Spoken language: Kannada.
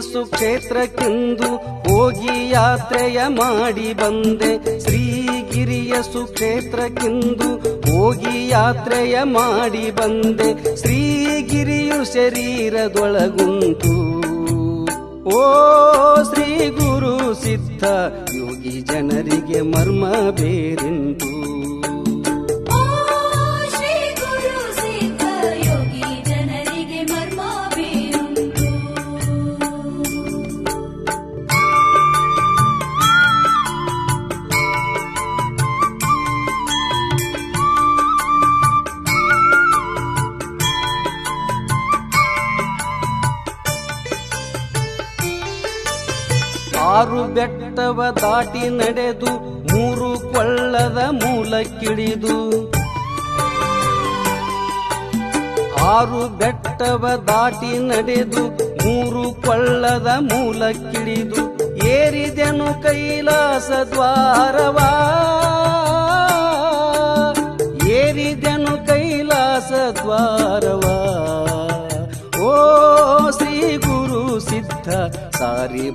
ಸುಕ್ಷೇತ್ರಕ್ಕೆಂದು ಹೋಗಿ ಯಾತ್ರೆಯ ಮಾಡಿ ಬಂದೆ. ಶ್ರೀಗಿರಿಯ ಸುಕ್ಷೇತ್ರಕ್ಕೆಂದು ಹೋಗಿ ಯಾತ್ರೆಯ ಮಾಡಿ ಬಂದೆ. ಶ್ರೀಗಿರಿಯು ಶರೀರದೊಳಗುಂಟು. ಓ ಶ್ರೀ ಗುರು ಸಿದ್ಧ ಯೋಗಿ ಜನರಿಗೆ ಮರ್ಮ ಬೇರಿಂಟು. ಆರು ಬೆಟ್ಟವ ದಾಟಿ ನಡೆದು ಮೂರು ಕೊಳ್ಳದ ಮೂಲಕ್ಕಿಳಿದು. ಆರು ಬೆಟ್ಟವ ದಾಟಿ ನಡೆದು ಮೂರು ಕೊಳ್ಳದ ಮೂಲಕ್ಕಿಳಿದು. ಏರಿದೆನು ಕೈಲಾಸ ದ್ವಾರವಾ, ಏರಿದೆನು ಕೈಲಾಸ ದ್ವಾರವಾ. ಓ ಶ್ರೀ ಗುರು ಸಿದ್ಧ ಸಾರಿ